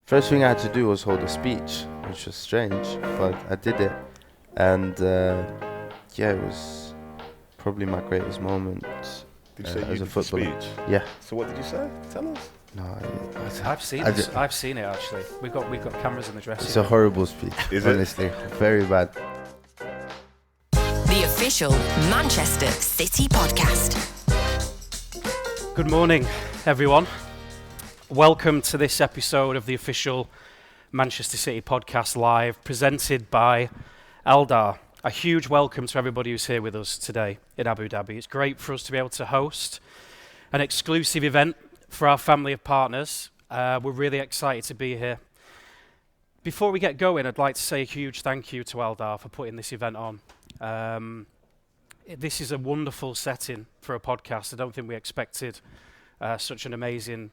First thing I had to do was hold a speech, which was strange, but I did it. And yeah, it was probably my greatest moment Did you say you as a did the footballer. speech? Yeah. So what did you say? Tell us. No, I've seen I this. did- I've seen it actually. We've got cameras in the dressing It's a room. horrible speech, Is it? honestly. Very bad. The official Manchester City podcast. Good morning, everyone. Welcome to this episode of the official Manchester City podcast live, presented by Aldar. A huge welcome to everybody who's here with us today in Abu Dhabi. It's great for us to be able to host an exclusive event for our family of partners. We're really excited to be here. Before we get going, I'd like to say a huge thank you to Aldar for putting this event on. This is a wonderful setting for a podcast. I don't think we expected such an amazing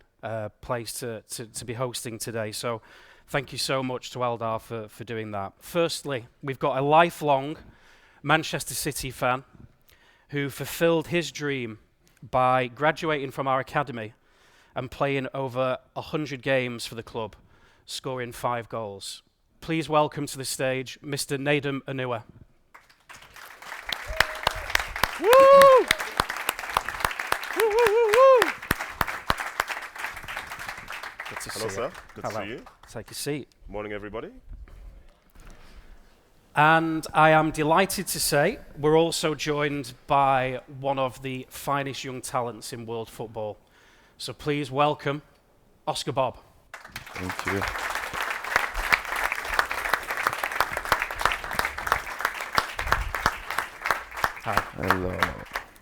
place to be hosting today. So thank you so much to Aldar for doing that. Firstly, we've got a lifelong Manchester City fan who fulfilled his dream by graduating from our academy and playing over 100 games for the club, scoring 5 goals. Please welcome to the stage Mr. Nedum Onuoha. Woo! Woo, woo, woo, woo! Good to Hello, see sir. you. Good to Hello. see you. Take a seat. Morning, everybody. And I am delighted to say we're also joined by one of the finest young talents in world football. So please welcome Oscar Bobb. Thank you. Hi. Hello.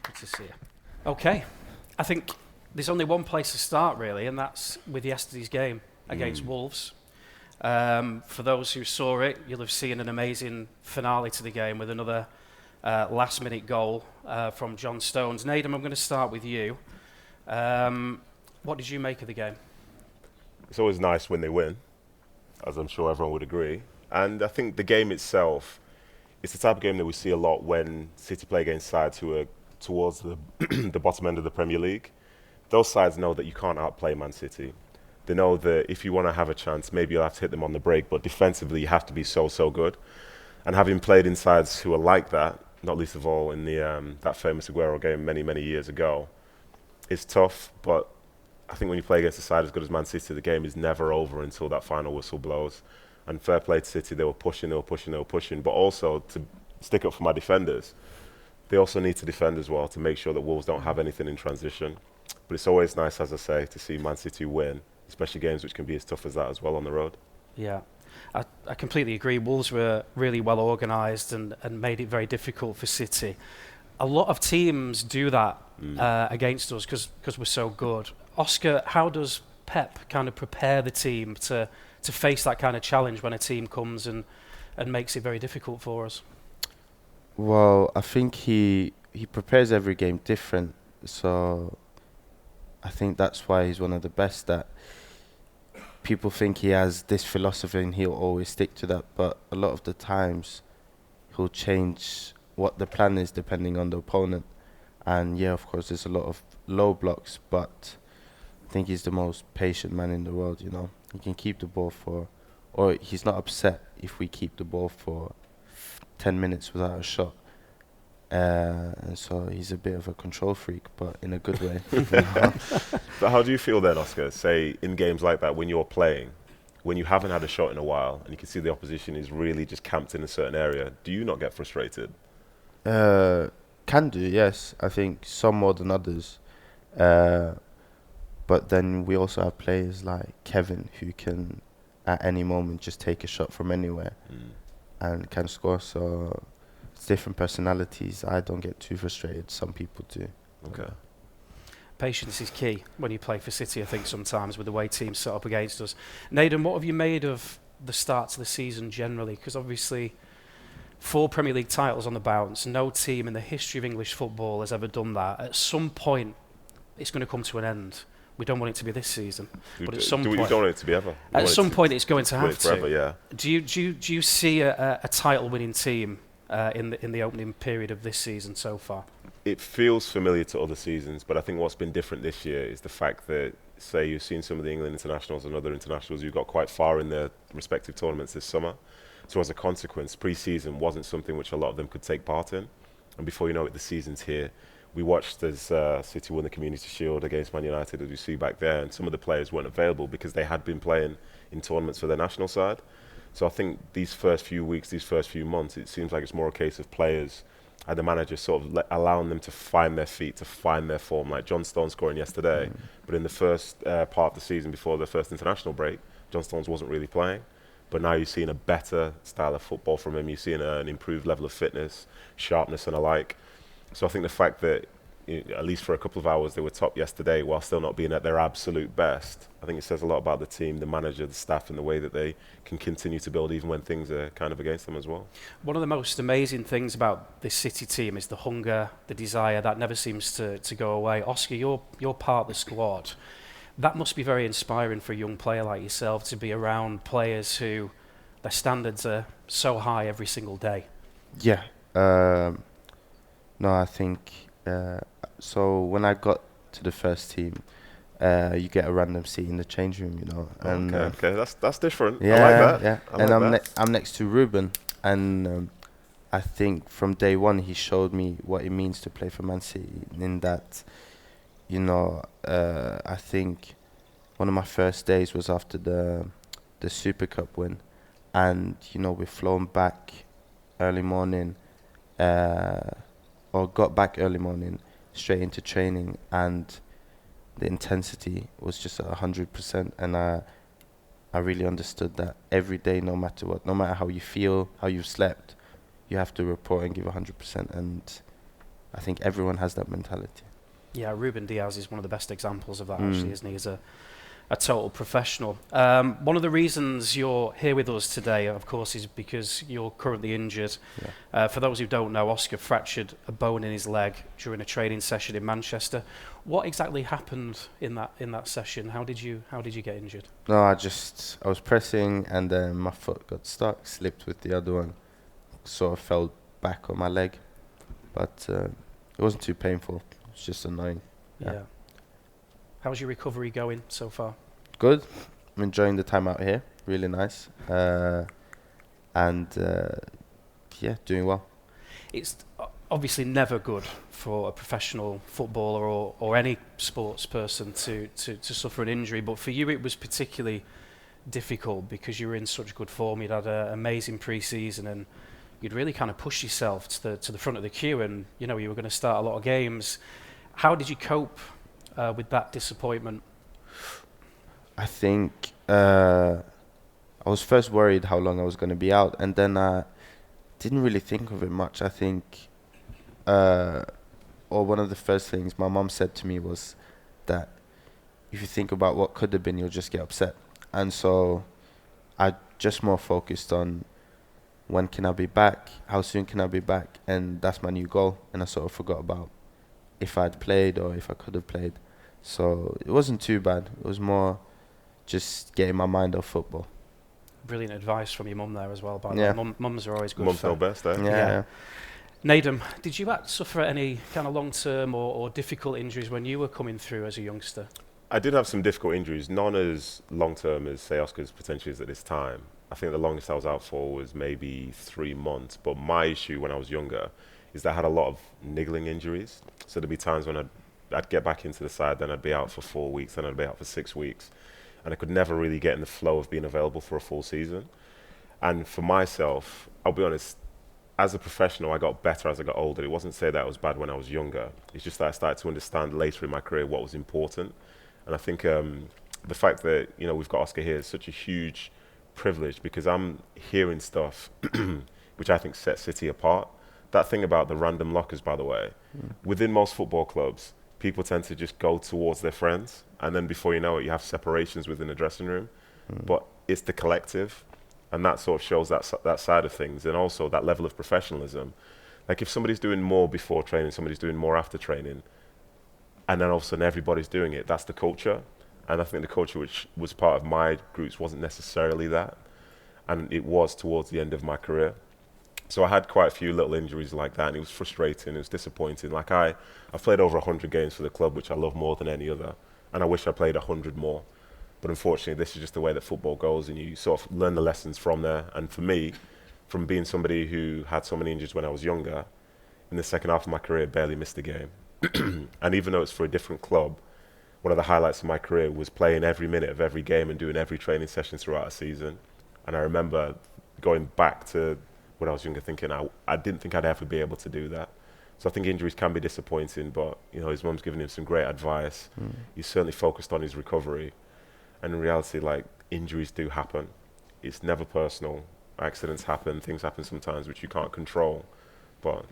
Good to see you. Okay, I think there's only one place to start really, and that's with yesterday's game against Wolves. For those who saw it, you'll have seen an amazing finale to the game with another last-minute goal from John Stones. Nedum, I'm going to start with you. What did you make of the game? It's always nice when they win, as I'm sure everyone would agree. And I think the game itself, it's the type of game that we see a lot when City play against sides who are towards the the bottom end of the Premier League. Those sides know that you can't outplay Man City. They know that if you want to have a chance, maybe you'll have to hit them on the break, but defensively you have to be so good. And having played in sides who are like that, not least of all in the that famous Aguero game many years ago, it's tough, but I think when you play against a side as good as Man City, the game is never over until that final whistle blows. And fair play to City, they were pushing, but also to stick up for my defenders. They also need to defend as well to make sure that Wolves don't have anything in transition. But it's always nice, as I say, to see Man City win, especially games which can be as tough as that as well on the road. Yeah, I completely agree. Wolves were really well organised and made it very difficult for City. A lot of teams do that against us because we're so good. Oscar, how does Pep kind of prepare the team to face that kind of challenge when a team comes and makes it very difficult for us? Well, I think he prepares every game different. So I think that's why he's one of the best. That people think he has this philosophy and he'll always stick to that. But a lot of the times he'll change what the plan is depending on the opponent. And yeah, of course, there's a lot of low blocks, but I think he's the most patient man in the world, you know. He can keep the ball or he's not upset if we keep the ball for 10 minutes without a shot. And so he's a bit of a control freak, but in a good way. But how do you feel then, Oscar, say in games like that when you're playing, when you haven't had a shot in a while and you can see the opposition is really just camped in a certain area, do you not get frustrated? Can do, yes. I think some more than others. But then we also have players like Kevin who can at any moment just take a shot from anywhere and can score. So it's different personalities. I don't get too frustrated. Some people do. Okay. Patience is key when you play for City, I think, sometimes with the way teams set up against us. Nedum, what have you made of the start to the season generally? Because obviously 4 Premier League titles on the bounce. No team in the history of English football has ever done that. At some point, it's going to come to an end. We don't want it to be this season, but at some point, you don't want it to be ever. At some point, it's going to have to. Forever, yeah. Do you see a title-winning team in the opening period of this season so far? It feels familiar to other seasons, but I think what's been different this year is the fact that say you've seen some of the England internationals and other internationals who got quite far in their respective tournaments this summer. So as a consequence, pre-season wasn't something which a lot of them could take part in. And before you know it, the season's here. We watched as City won the Community Shield against Man United, as you see back there, and some of the players weren't available because they had been playing in tournaments for their national side. So I think these first few weeks, these first few months, it seems like it's more a case of players and the manager sort of allowing them to find their feet, to find their form. Like John Stones scoring yesterday, but in the first part of the season before the first international break, John Stones wasn't really playing. But now you're seeing a better style of football from him. You're seeing an improved level of fitness, sharpness and alike. So I think the fact that, at least for a couple of hours, they were top yesterday while still not being at their absolute best, I think it says a lot about the team, the manager, the staff, and the way that they can continue to build even when things are kind of against them as well. One of the most amazing things about this City team is the hunger, the desire that never seems to go away. Oscar, you're part of the squad. That must be very inspiring for a young player like yourself to be around players who their standards are so high every single day. Yeah. No, I think so. When I got to the first team, you get a random seat in the change room, you know. And Okay, that's different. yeah, I like that. yeah. I And like that. I'm next to Ruben, and I think from day one he showed me what it means to play for Man City. In that, you know, I think one of my first days was after the Super Cup win, and you know we've flown back early morning, or got back early morning straight into training, and the intensity was just at 100%, and I really understood that every day, no matter what, no matter how you feel, how you've slept, you have to report and give 100%, and I think everyone has that mentality. Yeah, Ruben Diaz is one of the best examples of that, actually, isn't he? He's a total professional. One of the reasons you're here with us today, of course, is because you're currently injured. Yeah. For those who don't know, Oscar fractured a bone in his leg during a training session in Manchester. What exactly happened in that session? How did you get injured? No, I was pressing, and then my foot got stuck, slipped with the other one, sort of fell back on my leg, but it wasn't too painful. It was just annoying. Yeah. How's your recovery going so far? Good. I'm enjoying the time out here. Really nice. And yeah, doing well. It's obviously never good for a professional footballer or any sports person to suffer an injury, but for you it was particularly difficult because you were in such good form. You'd had an amazing pre-season and you'd really kind of pushed yourself to the front of the queue, and you know you were going to start a lot of games. How did you cope with that disappointment? I think I was first worried how long I was going to be out, and then I didn't really think of it much. I think or one of the first things my mom said to me was that if you think about what could have been, you'll just get upset. And so I just more focused on when can I be back, how soon can I be back, and that's my new goal. And I sort of forgot about if I'd played or if I could have played. So it wasn't too bad. It was more just getting my mind off football. Brilliant advice from your mum there as well, by the Yeah. way. Mums are always good. Mum's know best, eh? Yeah. Nedum, did you suffer any kind of long-term or difficult injuries when you were coming through as a youngster? I did have some difficult injuries, none as long-term as, say, Oscar's potentially is at this time. I think the longest I was out for was maybe 3 months. But my issue when I was younger is that I had a lot of niggling injuries. So there'd be times when I'd get back into the side, then I'd be out for 4 weeks, then I'd be out for 6 weeks. And I could never really get in the flow of being available for a full season. And for myself, I'll be honest, as a professional, I got better as I got older. It wasn't to say that I was bad when I was younger. It's just that I started to understand later in my career what was important. And I think the fact that, you know, we've got Oscar here is such a huge privilege, because I'm hearing stuff which I think sets City apart. That thing about the random lockers, by the way, within most football clubs, people tend to just go towards their friends, and then before you know it, you have separations within the dressing room. But it's the collective, and that sort of shows that side of things, and also that level of professionalism. Like if somebody's doing more before training, somebody's doing more after training, and then all of a sudden everybody's doing it, that's the culture. And I think the culture which was part of my groups wasn't necessarily that, and it was towards the end of my career. So I had quite a few little injuries like that, and it was frustrating, it was disappointing. Like I've played over 100 games for the club, which I love more than any other. and I wish I played 100 more. But unfortunately, this is just the way that football goes, and you sort of learn the lessons from there. And for me, from being somebody who had so many injuries when I was younger, in the second half of my career, barely missed a game. And even though it's for a different club, one of the highlights of my career was playing every minute of every game and doing every training session throughout a season. And I remember going back to when I was younger thinking I didn't think I'd ever be able to do that. So I think injuries can be disappointing, but his mum's given him some great advice. He's certainly focused on his recovery. And in reality, like, injuries do happen. It's never personal. Accidents happen, things happen sometimes which you can't control. But,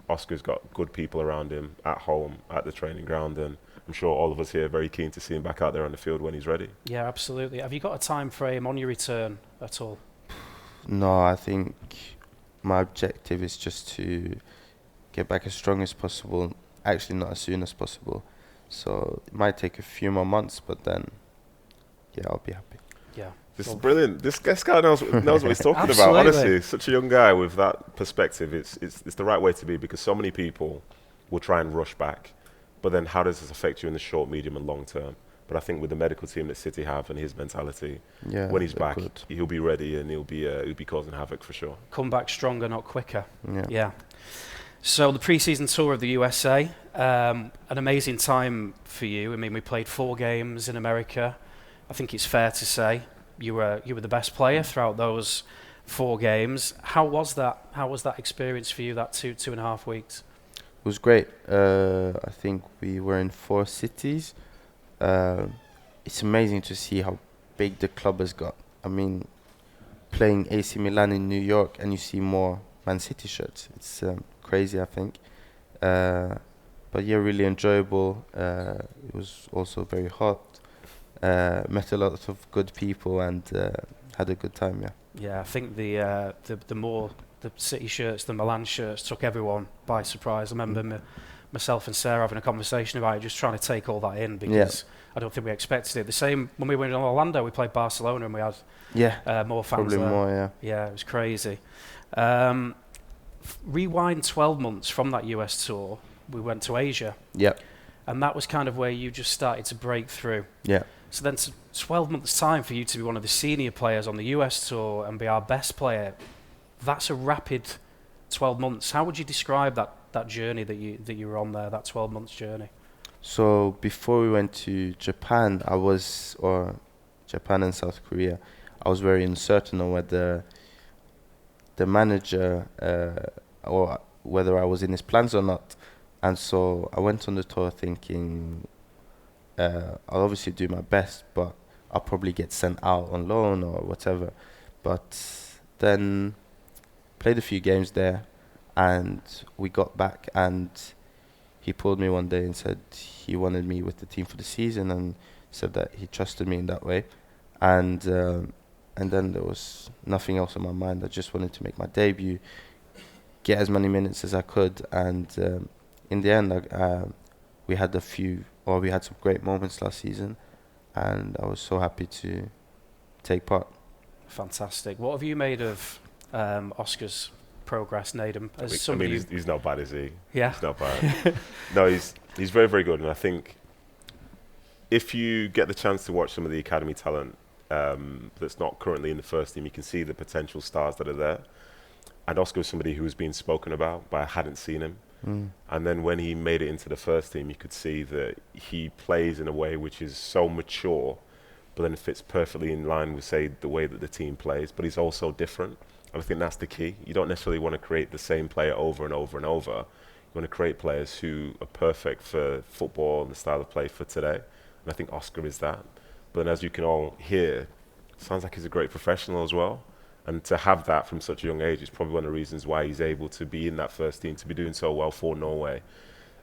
Oscar's got good people around him at home, at the training ground, and I'm sure all of us here are very keen to see him back out there on the field when he's ready. Yeah, absolutely. Have you got a time frame on your return at all? No, I think my objective is just to get back as strong as possible. Actually, not as soon as possible. So it might take a few more months, but then, yeah, I'll be happy. Yeah. This is brilliant. This guy knows what he's talking about. Honestly, such a young guy with that perspective. It's the right way to be, because so many people will try and rush back. But then how does this affect you in the short, medium and long term? But I think with the medical team that City have and his mentality, when he's back, he'll be ready and he'll be causing havoc for sure. Come back stronger, not quicker. Yeah. So the pre-season tour of the USA, an amazing time for you. I mean, we played 4 games in America. I think it's fair to say you were the best player throughout those 4 games. How was that? How was that experience for you? That 2.5 weeks. It was great. I think we were in 4 cities. It's amazing to see how big the club has got. I mean, playing AC Milan in New York and you see more Man City shirts. It's crazy, I think. But yeah, really enjoyable. It was also very hot. Met a lot of good people and had a good time. Yeah, I think the City shirts, the Milan shirts took everyone by surprise. I remember myself and Sarah having a conversation about it, just trying to take all that in, because I don't think we expected it. The same when we went in Orlando, we played Barcelona and we had more fans probably there. More, Yeah, it was crazy. Rewind 12 months from that US tour, we went to Asia. Yep. And that was kind of where you just started to break through. Yeah. So then 12 months' time for you to be one of the senior players on the US tour and be our best player, that's a rapid 12 months. How would you describe that journey that you were on there, that 12 months journey? So before we went to Japan, Japan and South Korea, I was very uncertain on whether the manager or whether I was in his plans or not. And so I went on the tour thinking I'll obviously do my best, but I'll probably get sent out on loan or whatever. But then played a few games there, and we got back, and he pulled me one day and said he wanted me with the team for the season, and said that he trusted me in that way. And then there was nothing else on my mind. I just wanted to make my debut, get as many minutes as I could, and in the end, we had some great moments last season, and I was so happy to take part. Fantastic. What have you made of Oscar's progress, Nedum? He's not bad, is he? Yeah. He's not bad. No, he's very, very good, and I think if you get the chance to watch some of the academy talent that's not currently in the first team, you can see the potential stars that are there. And Oscar was somebody who was being spoken about, but I hadn't seen him. And then when he made it into the first team, you could see that he plays in a way which is so mature, but then it fits perfectly in line with, say, the way that the team plays. But he's also different. And I think that's the key. You don't necessarily want to create the same player over and over and over. You want to create players who are perfect for football and the style of play for today. And I think Oscar is that. But then, as you can all hear, sounds like he's a great professional as well. And to have that from such a young age is probably one of the reasons why he's able to be in that first team, to be doing so well for Norway.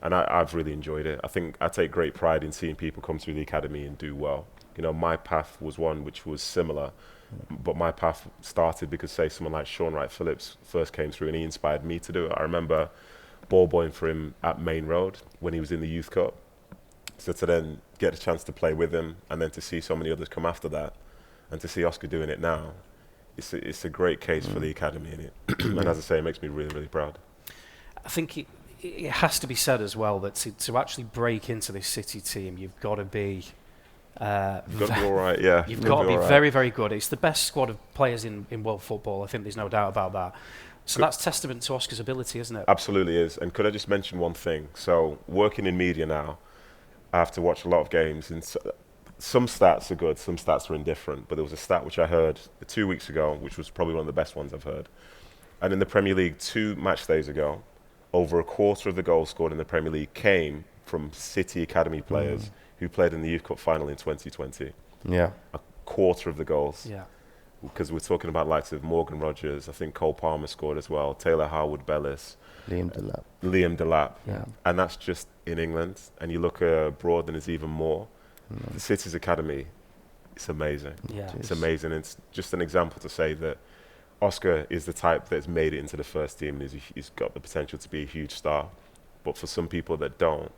And I've really enjoyed it. I think I take great pride in seeing people come through the academy and do well. My path was one which was similar, but my path started because, say, someone like Sean Wright-Phillips first came through and he inspired me to do it. I remember ball boying for him at Main Road when he was in the Youth Cup. So to then get a chance to play with him and then to see so many others come after that and to see Oscar doing it now, it's a great case for the academy, and and as I say, it makes me really, really proud. I think it has to be said as well that to actually break into this City team, you've got to be You've got to be all right, yeah. You've got to be very, very good. It's the best squad of players in world football. I think there's no doubt about that. So that's testament to Oscar's ability, isn't it? Absolutely is. And could I just mention one thing? So working in media now, I have to watch a lot of games, and some stats are good, some stats are indifferent. But there was a stat which I heard 2 weeks ago, which was probably one of the best ones I've heard. And in the Premier League, 2 match days ago, over a quarter of the goals scored in the Premier League came from City Academy players who played in the Youth Cup final in 2020. Yeah. A quarter of the goals. Yeah. Because we're talking about likes of Morgan Rogers, I think Cole Palmer scored as well, Taylor Harwood-Bellis, Liam Delap. Yeah. And that's just in England. And you look abroad and there's even more. The City's Academy, it's amazing. Yeah. It's amazing. It's just an example to say that Oscar is the type that's made it into the first team, and he's got the potential to be a huge star. But for some people that don't,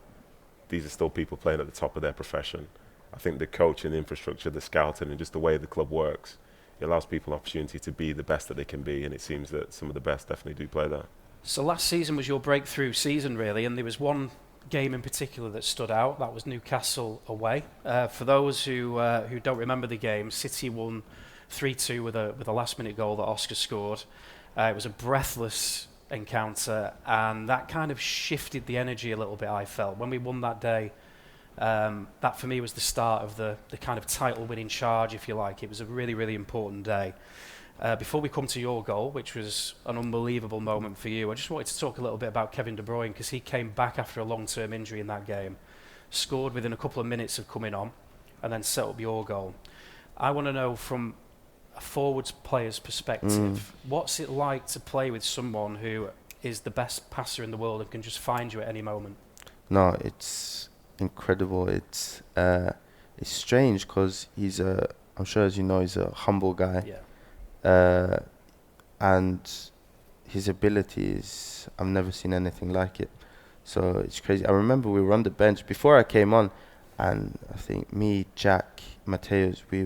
these are still people playing at the top of their profession. I think the coaching, the infrastructure, the scouting, and just the way the club works, it allows people an opportunity to be the best that they can be, and it seems that some of the best definitely do play that. So last season was your breakthrough season, really, and there was one game in particular that stood out. That was Newcastle away. For those who don't remember the game, City won 3-2 with a last-minute goal that Oscar scored. It was a breathless encounter, and that kind of shifted the energy a little bit, I felt. When we won that day, that for me was the start of the kind of title-winning charge, if you like. It was a really, really important day. Before we come to your goal, which was an unbelievable moment for you, I just wanted to talk a little bit about Kevin De Bruyne, because he came back after a long-term injury in that game, scored within a couple of minutes of coming on, and then set up your goal. I want to know, from a forwards player's perspective, what's it like to play with someone who is the best passer in the world and can just find you at any moment? No, it's incredible. It's strange because I'm sure, as you know, he's a humble guy. Yeah. And his ability is, I've never seen anything like it. So it's crazy. I remember we were on the bench before I came on, and I think me, Jack, Mateus, we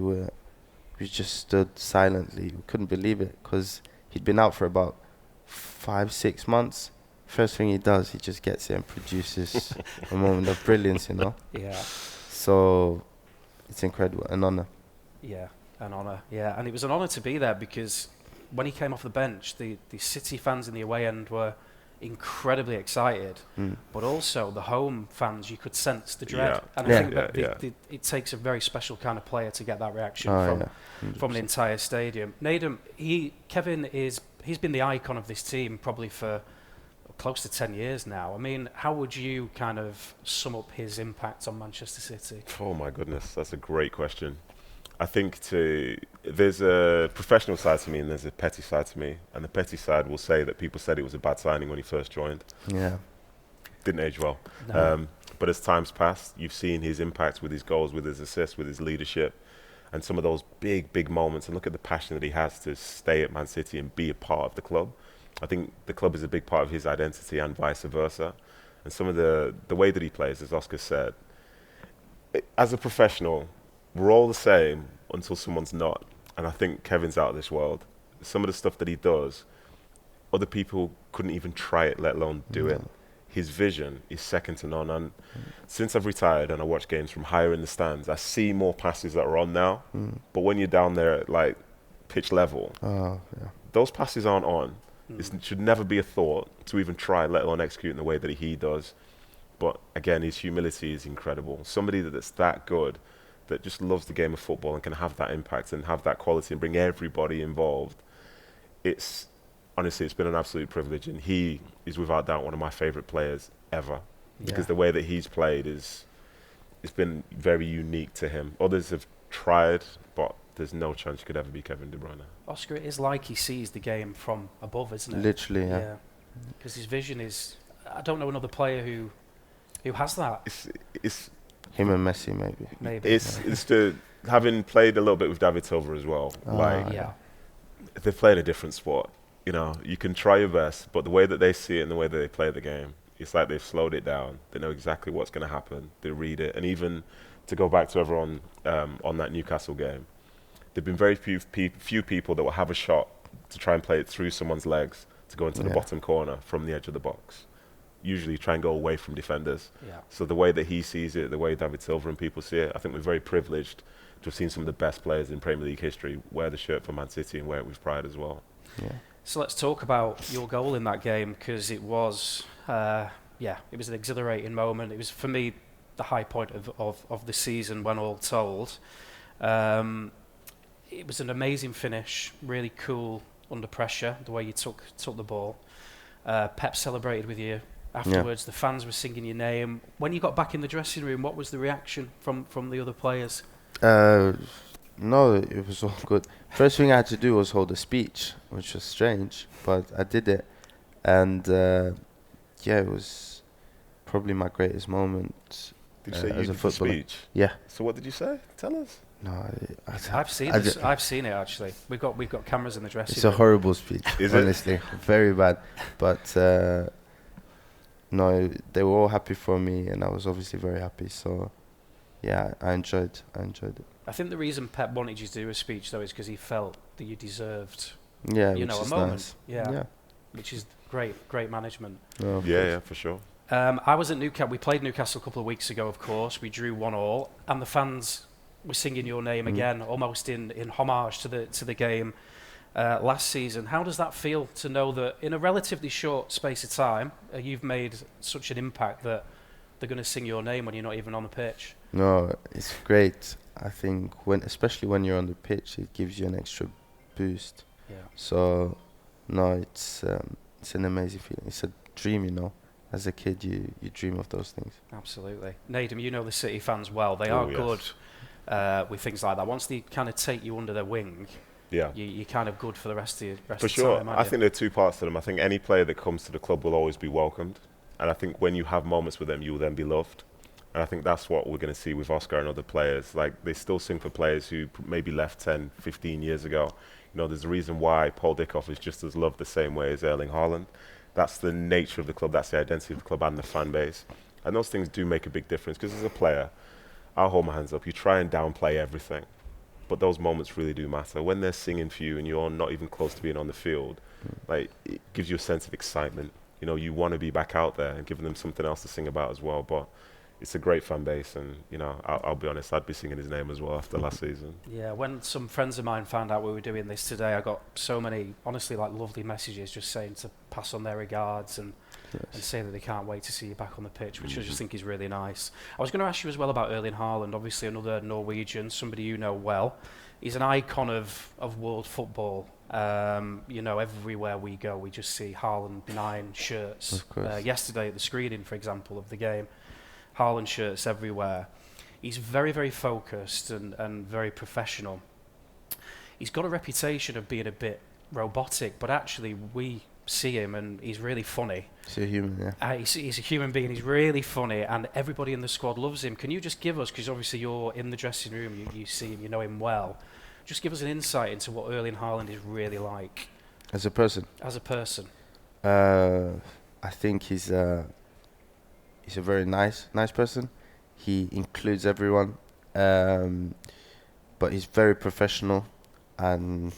just stood silently. We couldn't believe it because he'd been out for about 5-6 months. First thing he does, he just gets it and produces a moment of brilliance, you know? Yeah. So it's incredible, an honour. Yeah, an honour. Yeah, and it was an honour to be there, because when he came off the bench, the City fans in the away end were incredibly excited, but also the home fans, you could sense the dread. Yeah. And I think that it takes a very special kind of player to get that reaction from the entire stadium. Nedum, he's been the icon of this team probably for close to 10 years now. I mean, how would you kind of sum up his impact on Manchester City? Oh my goodness, that's a great question. I think there's a professional side to me and there's a petty side to me. And the petty side will say that people said it was a bad signing when he first joined. Yeah. Didn't age well. No. But as time's passed, you've seen his impact with his goals, with his assists, with his leadership, and some of those big, big moments. And look at the passion that he has to stay at Man City and be a part of the club. I think the club is a big part of his identity and vice versa. And some of the way that he plays, as Oscar said, as a professional, we're all the same until someone's not. And I think Kevin's out of this world. Some of the stuff that he does, other people couldn't even try it, let alone do it. His vision is second to none. And since I've retired and I watch games from higher in the stands, I see more passes that are on now. But when you're down there at like pitch level, those passes aren't on. It should never be a thought to even try, let alone execute in the way that he does. But again, his humility is incredible. Somebody that's that good, that just loves the game of football and can have that impact and have that quality and bring everybody involved. Honestly, it's been an absolute privilege, and he is without doubt one of my favourite players ever. Because the way that he's played it's been very unique to him. Others have tried, but there's no chance you could ever be Kevin De Bruyne. Oscar, it is like he sees the game from above, isn't it? Literally, yeah. Because his vision is, I don't know another player who has that. It's him and Messi, maybe. It's having played a little bit with David Silva as well. They've played a different sport. You know, you can try your best, but the way that they see it and the way that they play the game, it's like they've slowed it down. They know exactly what's going to happen. They read it. And even to go back to everyone on that Newcastle game, there've been very few people that will have a shot to try and play it through someone's legs to go into the bottom corner from the edge of the box. usually try and go away from defenders. Yeah. So the way that he sees it, the way David Silva and people see it, I think we're very privileged to have seen some of the best players in Premier League history wear the shirt for Man City and wear it with pride as well. Yeah. So let's talk about your goal in that game, because it was, it was an exhilarating moment. It was, for me, the high point of the season when all told. It was an amazing finish, really cool under pressure, the way you took the ball. Pep celebrated with you afterwards. The fans were singing your name. When you got back in the dressing room, what was the reaction from the other players? No, it was all good. First thing I had to do was hold a speech, which was strange, but I did it. And it was probably my greatest moment. Did you say you as a did the footballer. speech? Yeah. So what did you say? Tell us. No, I've seen it. I've seen it actually. We've got cameras in the dressing it's a room. horrible speech, Is it? honestly. Very bad. But no, they were all happy for me, and I was obviously very happy. So, yeah, I enjoyed it. I think the reason Pep wanted you to do a speech though is because he felt that you deserved, Yeah, you which know, a is moment. nice. Yeah, which is great management. No, of Yeah, course. yeah, for sure. I was at Newcastle. We played Newcastle a couple of weeks ago, of course. We drew 1-1, and the fans were singing your name again, almost in homage to the game last season. How does that feel to know that in a relatively short space of time, you've made such an impact that they're going to sing your name when you're not even on the pitch? No, it's great. I think especially when you're on the pitch, it gives you an extra boost. Yeah. So, no, it's an amazing feeling. It's a dream, you know. As a kid, you dream of those things. Absolutely. Nedum, you know the City fans well. They are yes. good with things like that. Once they kind of take you under their wing, Yeah. you're kind of good for the rest of For the sure. time. I think there are two parts to them. I think any player that comes to the club will always be welcomed. And I think when you have moments with them, you will then be loved. And I think that's what we're going to see with Oscar and other players. Like, they still sing for players who maybe left 10, 15 years ago. You know, there's a reason why Paul Dickoff is just as loved the same way as Erling Haaland. That's the nature of the club. That's the identity of the club and the fan base. And those things do make a big difference. Because as a player, I'll hold my hands up. You try and downplay everything. But those moments really do matter. When they're singing for you and you're not even close to being on the field, like, it gives you a sense of excitement. You know, you want to be back out there and giving them something else to sing about as well. But it's a great fan base, and, you know, I'll be honest, I'd be singing his name as well after last season. Yeah, when some friends of mine found out we were doing this today, I got so many, honestly, like, lovely messages just saying to pass on their regards and say that they can't wait to see you back on the pitch, which I just think is really nice. I was going to ask you as well about Erling Haaland, obviously another Norwegian, somebody you know well. He's an icon of world football. You know, everywhere we go, we just see Haaland 9 shirts. Of course. Yesterday at the screening, for example, of the game, Haaland shirts everywhere. He's very, very focused and very professional. He's got a reputation of being a bit robotic, but actually we see him and he's really funny. He's a human, yeah. He's a human being, he's really funny, and everybody in the squad loves him. Can you just give us, because obviously you're in the dressing room, you see him, you know him well, just give us an insight into what Erling Haaland is really like. As a person? As a person. I think he's a very nice person. He includes everyone, but he's very professional, and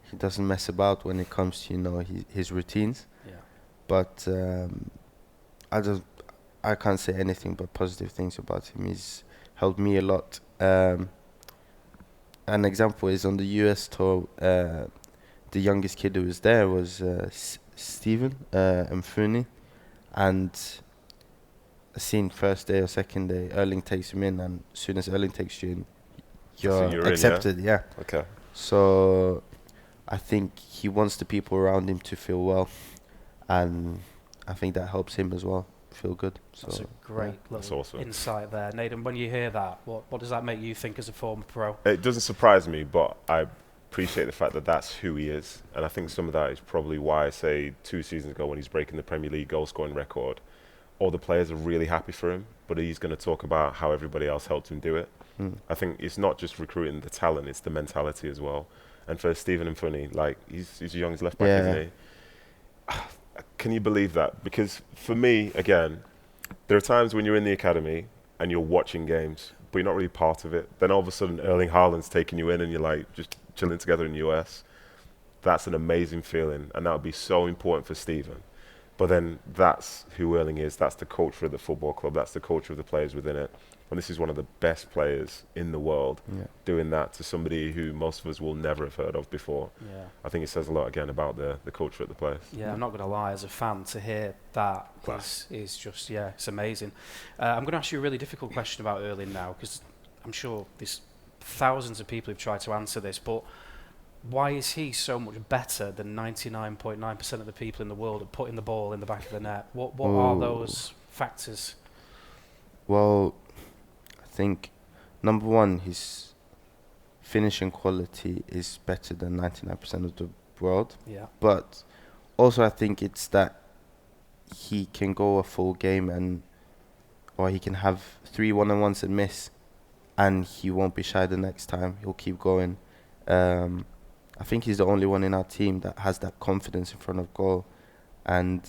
he doesn't mess about when it comes to, you know, his routines. Yeah. But I can't say anything but positive things about him. He's helped me a lot. An example is on the US tour, the youngest kid who was there was Stephen Mfuni, and I seen first day or second day, Erling takes him in, and as soon as Erling takes you in, you're accepted. Yeah. Okay. So I think he wants the people around him to feel well, and I think that helps him as well feel good. So That's a great little awesome. insight there. Nedum, when you hear that, what does that make you think as a former pro? It doesn't surprise me, but I appreciate the fact that that's who he is. And I think some of that is probably why I say 2 seasons ago when he's breaking the Premier League goal-scoring record, all the players are really happy for him, but he's going to talk about how everybody else helped him do it. I think it's not just recruiting the talent, it's the mentality as well. And for Stephen Mfuni, like, he's a young left back, isn't he? Can you believe that? Because for me, again, there are times when you're in the academy and you're watching games, but you're not really part of it. Then all of a sudden, Erling Haaland's taking you in and you're like just chilling together in the US. That's an amazing feeling, and that would be so important for Stephen. But then that's who Erling is. That's the culture of the football club. That's the culture of the players within it. And this is one of the best players in the world doing that to somebody who most of us will never have heard of before. Yeah. I think it says a lot again about the culture of the place. Yeah, I'm not going to lie, as a fan, to hear that is just, it's amazing. I'm going to ask you a really difficult question about Erling now, because I'm sure there's thousands of people who've tried to answer this, but why is he so much better than 99.9% of the people in the world at putting the ball in the back of the net? What are those factors? Well, I think number one, his finishing quality is better than 99% of the world. Yeah. But also, I think it's that he can go a full game or he can have 3 1-on-1s and miss, and he won't be shy the next time. He'll keep going. I think he's the only one in our team that has that confidence in front of goal, and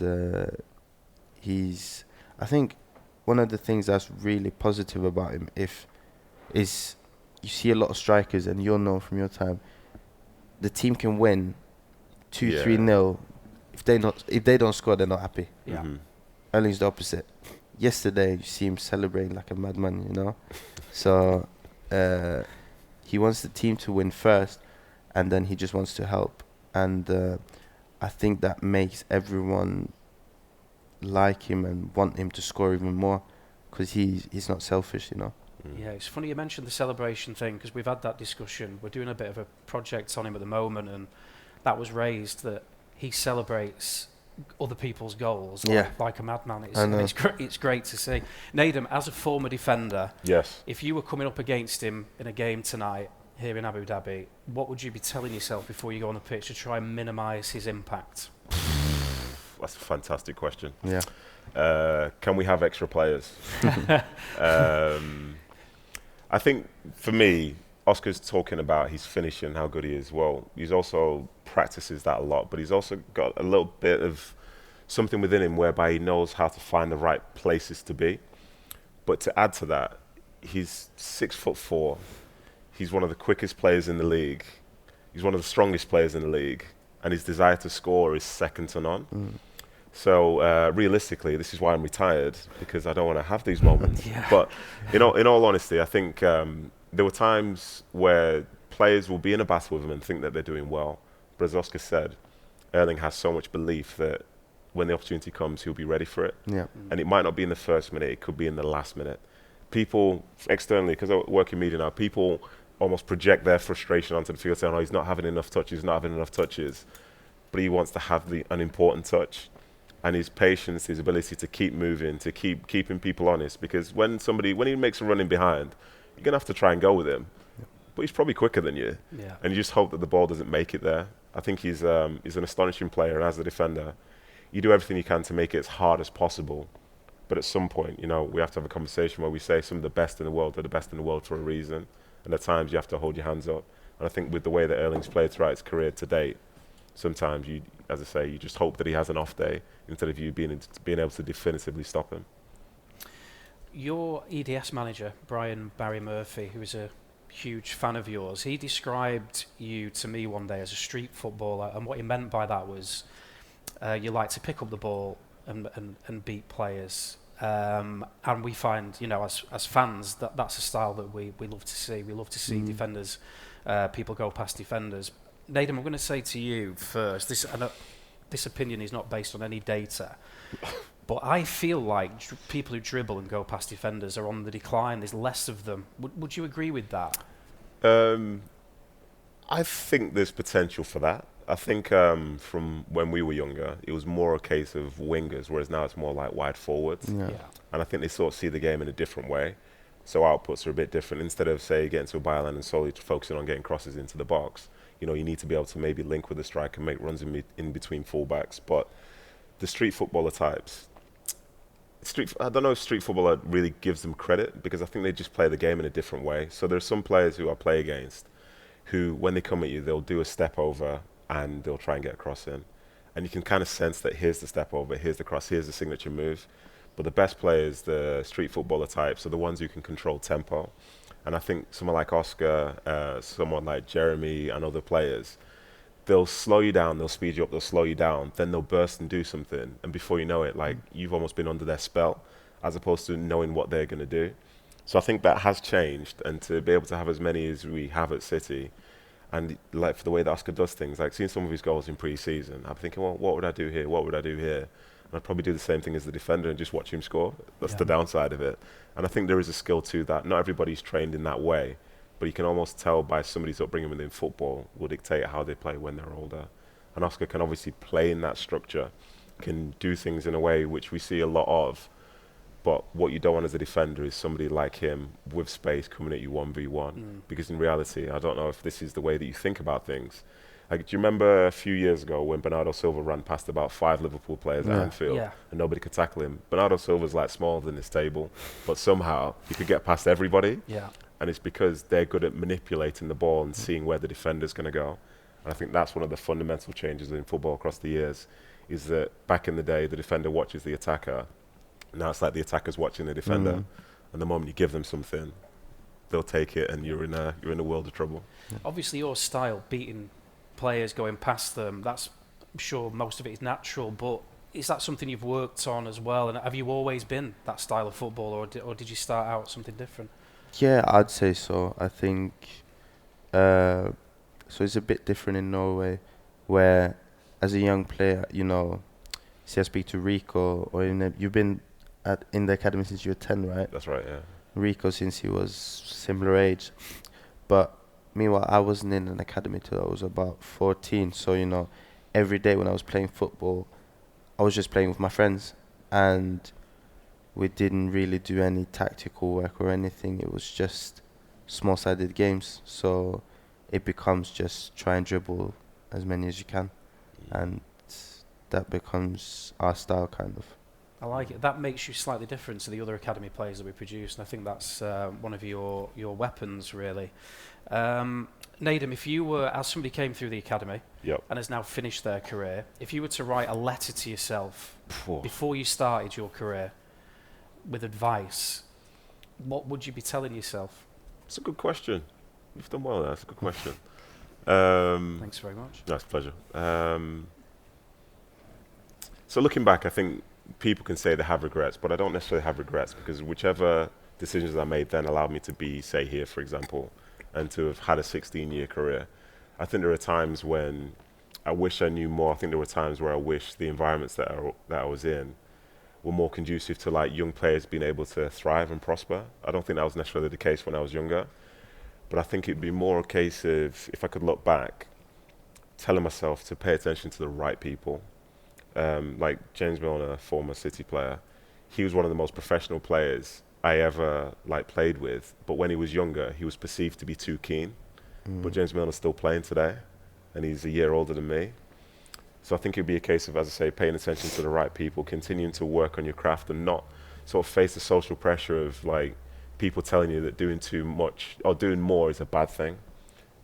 I think one of the things that's really positive about him is you see a lot of strikers, and you'll know from your time, the team can win 2-3-0. If they don't score, they're not happy. Yeah. Mm-hmm. Erling's the opposite. Yesterday, you see him celebrating like a madman, you know. So he wants the team to win first, and then he just wants to help. And I think that makes everyone like him and want him to score even more, because he's not selfish, you know. Yeah, it's funny you mentioned the celebration thing, because we've had that discussion. We're doing a bit of a project on him at the moment, and that was raised that he celebrates other people's goals like a madman. It's great to see. Nedum, as a former defender, yes, if you were coming up against him in a game tonight here in Abu Dhabi, what would you be telling yourself before you go on the pitch to try and minimise his impact? That's a fantastic question. Yeah. Can we have extra players? I think for me, Oscar's talking about his finishing, how good he is. Well, he's also practices that a lot, but he's also got a little bit of something within him whereby he knows how to find the right places to be. But to add to that, he's 6'4". He's one of the quickest players in the league. He's one of the strongest players in the league, and his desire to score is second to none. So realistically, this is why I'm retired, because I don't want to have these moments. But in all honesty, I think there were times where players will be in a battle with him and think that they're doing well. But as Oscar said, Erling has so much belief that when the opportunity comes, he'll be ready for it. Yeah. And it might not be in the first minute, it could be in the last minute. People externally, because I work in media now, people almost project their frustration onto the field, saying, he's not having enough touches, but he wants to have an important touch. And his patience, his ability to keep moving, to keeping people honest, because when he makes a run in behind, you're going to have to try and go with him. But he's probably quicker than you. Yeah. And you just hope that the ball doesn't make it there. I think he's an astonishing player, and as a defender, you do everything you can to make it as hard as possible. But at some point, we have to have a conversation where we say some of the best in the world are the best in the world for a reason. And at times you have to hold your hands up. And I think with the way that Erling's played throughout his career to date, sometimes you just hope that he has an off day instead of you being able to definitively stop him. Your EDS manager, Barry Murphy, who is a huge fan of yours, he described you to me one day as a street footballer, and what he meant by that was you like to pick up the ball and beat players. And we find, as fans, that's a style that we love to see. We love to see defenders, people go past defenders. Nedum, I'm going to say to you first, this opinion is not based on any data, but I feel like people who dribble and go past defenders are on the decline. There's less of them. Would you agree with that? I think there's potential for that. I think from when we were younger, it was more a case of wingers, whereas now it's more like wide forwards. Yeah. And I think they sort of see the game in a different way. So outputs are a bit different. Instead of, say, getting to a byline and solely focusing on getting crosses into the box, you need to be able to maybe link with the striker and make runs in between fullbacks. But the street footballer types, I don't know if street footballer really gives them credit, because I think they just play the game in a different way. So there's some players who I play against who, when they come at you, they'll do a step over and they'll try and get a cross in. And you can kind of sense that here's the step over, here's the cross, here's the signature move. But the best players, the street footballer types, are the ones who can control tempo. And I think someone like Oscar, someone like Jeremy and other players, they'll slow you down, they'll speed you up, they'll slow you down, then they'll burst and do something, and before you know it, like you've almost been under their spell, as opposed to knowing what they're going to do. So I think that has changed, and to be able to have as many as we have at City, and like for the way that Oscar does things, like seeing some of his goals in pre-season, I'm thinking, well, what would I do here? What would I do here? And I'd probably do the same thing as the defender and just watch him score. That's the downside of it. And I think there is a skill to that. Not everybody's trained in that way, but you can almost tell by somebody's upbringing within football will dictate how they play when they're older. And Oscar can obviously play in that structure, can do things in a way which we see a lot of. But what you don't want as a defender is somebody like him with space coming at you 1v1. Because in reality, I don't know if this is the way that you think about things. Like, do you remember a few years ago when Bernardo Silva ran past about 5 Liverpool players at Anfield and nobody could tackle him? Bernardo Silva's like smaller than this table, but somehow he could get past everybody. Yeah. And it's because they're good at manipulating the ball and seeing where the defender's going to go. And I think that's one of the fundamental changes in football across the years, is that back in the day, the defender watches the attacker. Now it's like the attacker's watching the defender. And the moment you give them something, they'll take it, and you're in a world of trouble. Obviously, your style, beating players, going past them, that's, I'm sure most of it is natural, but is that something you've worked on as well? And have you always been that style of football, or did you start out something different? Yeah, I'd say so. I think so. It's a bit different in Norway, where as a young player, see, I speak to Rico, or you've been in the academy since you were 10, right? That's right, yeah. Rico since he was similar age, but meanwhile I wasn't in an academy till I was about 14. So every day when I was playing football, I was just playing with my friends, and we didn't really do any tactical work or anything. It was just small-sided games. So it becomes just try and dribble as many as you can, and that becomes our style, kind of. I like it. That makes you slightly different to the other academy players that we produce, and I think that's one of your weapons, really. Nedum, if you were, as somebody came through the academy and has now finished their career, if you were to write a letter to yourself before you started your career with advice, what would you be telling yourself? It's a good question. You've done well there. That's a good question. Thanks very much. No, it's a pleasure. So looking back, I think people can say they have regrets, but I don't necessarily have regrets, because whichever decisions I made then allowed me to be, say, here, for example, and to have had a 16-year career. I think there are times when I wish I knew more. I think there were times where I wish the environments that I was in were more conducive to like young players being able to thrive and prosper. I don't think that was necessarily the case when I was younger, but I think it'd be more a case of, if I could look back, telling myself to pay attention to the right people. Like James Milner, former City player, he was one of the most professional players I ever played with, but when he was younger, he was perceived to be too keen. But James Milner's still playing today, and he's a year older than me. So I think it'd be a case of, as I say, paying attention to the right people, continuing to work on your craft, and not sort of face the social pressure of people telling you that doing too much or doing more is a bad thing.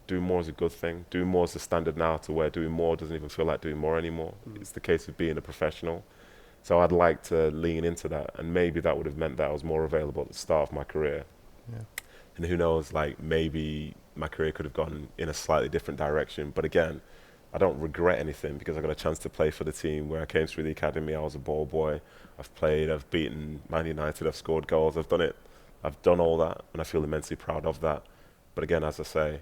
Doing more is a good thing. Doing more is the standard now, to where doing more doesn't even feel like doing more anymore. It's the case of being a professional. So I'd like to lean into that, and maybe that would have meant that I was more available at the start of my career. Yeah. And who knows, maybe my career could have gone in a slightly different direction. But again, I don't regret anything, because I got a chance to play for the team where I came through the academy. I was a ball boy. I've played, I've beaten Man United, I've scored goals, I've done it. I've done all that, and I feel immensely proud of that. But again, as I say,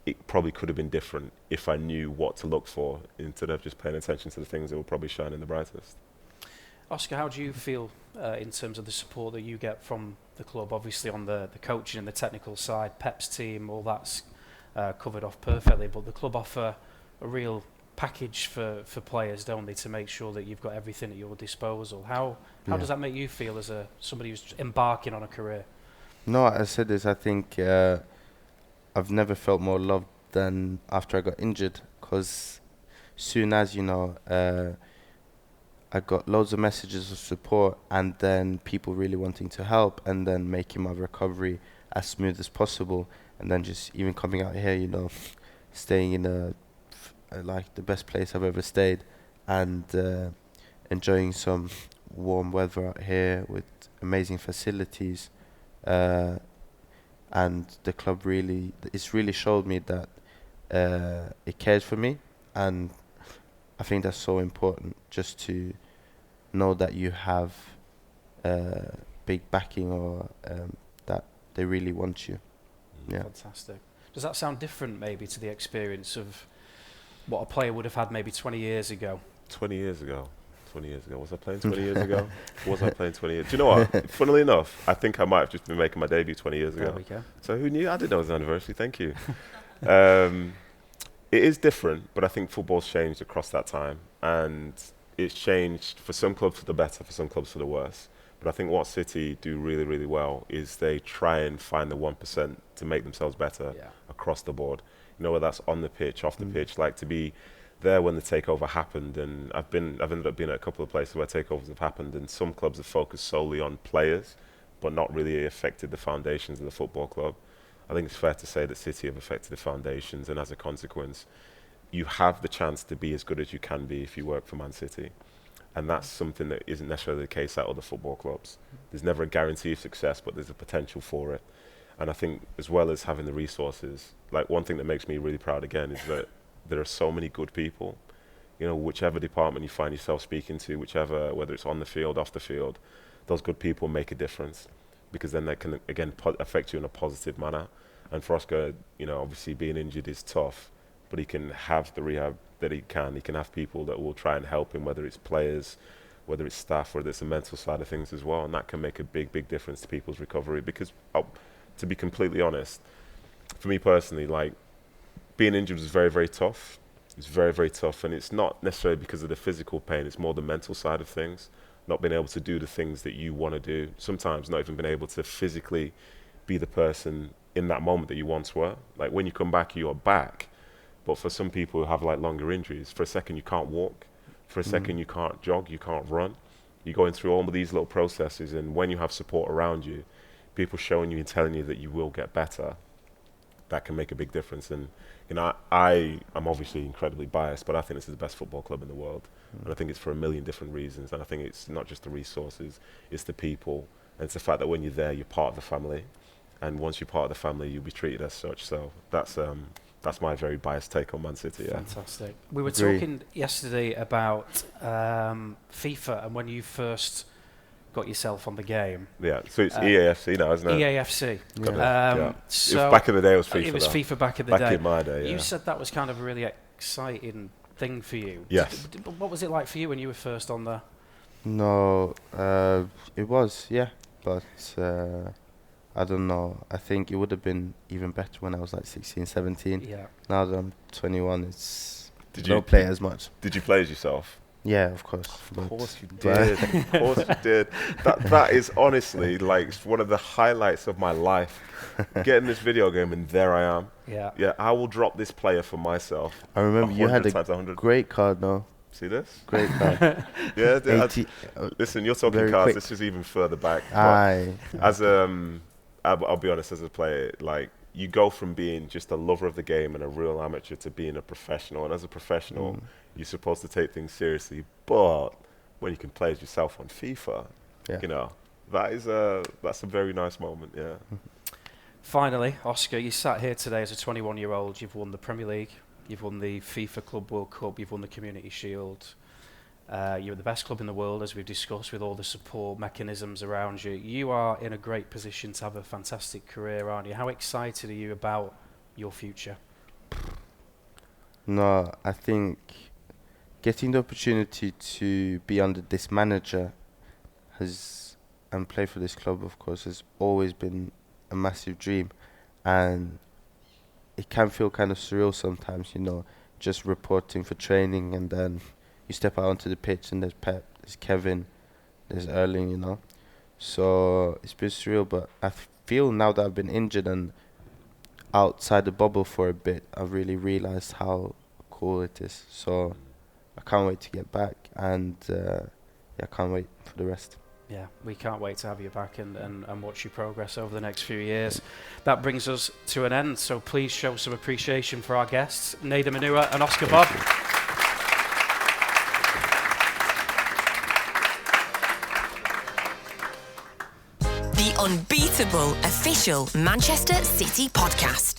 it probably could have been different if I knew what to look for, instead of just paying attention to the things that will probably shine in the brightest. Oscar, how do you feel in terms of the support that you get from the club? Obviously on the coaching and the technical side, Pep's team, all that's covered off perfectly, but the club offer a real package for players, don't they, to make sure that you've got everything at your disposal. How does that make you feel as somebody who's embarking on a career? No, I said this, I think I've never felt more loved than after I got injured, because soon as, I got loads of messages of support, and then people really wanting to help, and then making my recovery as smooth as possible, and then just even coming out here, staying in the best place I've ever stayed, and enjoying some warm weather out here with amazing facilities, and the club it's really showed me that it cares for me, and I think that's so important, just to know that you have big backing, or that they really want you. Yeah. Fantastic. Does that sound different maybe to the experience of what a player would have had maybe 20 years ago? 20 years ago. Was I playing 20 years ago? Was I playing 20 years? Do you know what? Funnily enough, I think I might have just been making my debut 20 years ago. There we go. So who knew? I didn't know it was an anniversary. Thank you. It is different, but I think football's changed across that time. And it's changed for some clubs for the better, for some clubs for the worse. But I think what City do really, really well is they try and find the 1% to make themselves better across the board. You know, whether that's on the pitch, off the pitch, like to be there when the takeover happened. And I've ended up being at a couple of places where takeovers have happened, and some clubs have focused solely on players, but not really affected the foundations of the football club. I think it's fair to say that City have affected the foundations, and as a consequence, you have the chance to be as good as you can be if you work for Man City. And that's something that isn't necessarily the case at other football clubs. There's never a guarantee of success, but there's a potential for it. And I think, as well as having the resources, like one thing that makes me really proud again is that there are so many good people. You know, whichever department you find yourself speaking to, whether it's on the field, off the field, those good people make a difference, because then they can, again, affect you in a positive manner. And for Oscar, you know, obviously being injured is tough, but he can have the rehab that he can. He can have people that will try and help him, whether it's players, whether it's staff, whether it's the mental side of things as well. And that can make a big, big difference to people's recovery. Because, to be completely honest, for me personally, like, being injured was very, very tough. It's very, very tough. And it's not necessarily because of the physical pain. It's more the mental side of things. Not being able to do the things that you want to do. Sometimes not even being able to physically be the person in that moment that you once were. Like, when you come back, you're back. But for some people who have like longer injuries, for a second you can't walk, for a second you can't jog, you can't run. You're going through all of these little processes, and when you have support around you, people showing you and telling you that you will get better, that can make a big difference. And you know, I'm obviously incredibly biased, but I think this is the best football club in the world. And I think it's for a million different reasons. And I think it's not just the resources, it's the people, and it's the fact that when you're there, you're part of the family. And once you're part of the family, you'll be treated as such. So that's my very biased take on Man City. Yeah. Fantastic. We were talking yesterday about FIFA and when you first got yourself on the game. Yeah, so it's EAFC now, isn't it? EAFC. Yeah. So back in the day, it was FIFA. It was though. FIFA back in the day. Back in my day, yeah. You said that was kind of a really exciting thing for you. Yes. What was it like for you when you were first on there? No, it was, yeah, but I don't know. I think it would have been even better when I was like 16, 17. Yeah. Now that I'm 21, don't play as much. Did you play as yourself? Yeah, of course. Of course you did. Of course you did. That is honestly like one of the highlights of my life. Getting this video game, and there I am. Yeah. Yeah, I will drop this player for myself. I remember you had a great card, though. See this? Great card. Yeah. Listen, you're talking cards. Quick. This is even further back. As I'll be honest, as a player, like, you go from being just a lover of the game and a real amateur to being a professional. And as a professional, you're supposed to take things seriously. But when you can play as yourself on FIFA, you know, that's a very nice moment, yeah. Finally, Oscar, you sat here today as a 21-year-old. You've won the Premier League. You've won the FIFA Club World Cup. You've won the Community Shield. You're the best club in the world, as we've discussed, with all the support mechanisms around you. You are in a great position to have a fantastic career, aren't you? How excited are you about your future? No, I think getting the opportunity to be under this manager and play for this club, of course, has always been a massive dream. And it can feel kind of surreal sometimes, you know, just reporting for training, and then you step out onto the pitch and there's Pep, there's Kevin, there's Erling, you know. So it's been surreal, but I feel now that I've been injured and outside the bubble for a bit, I've really realised how cool it is. So I can't wait to get back, and I can't wait for the rest. Yeah, we can't wait to have you back and watch you progress over the next few years. That brings us to an end, so please show some appreciation for our guests, Nedum and Oscar Bobb. The unbeatable official Manchester City podcast.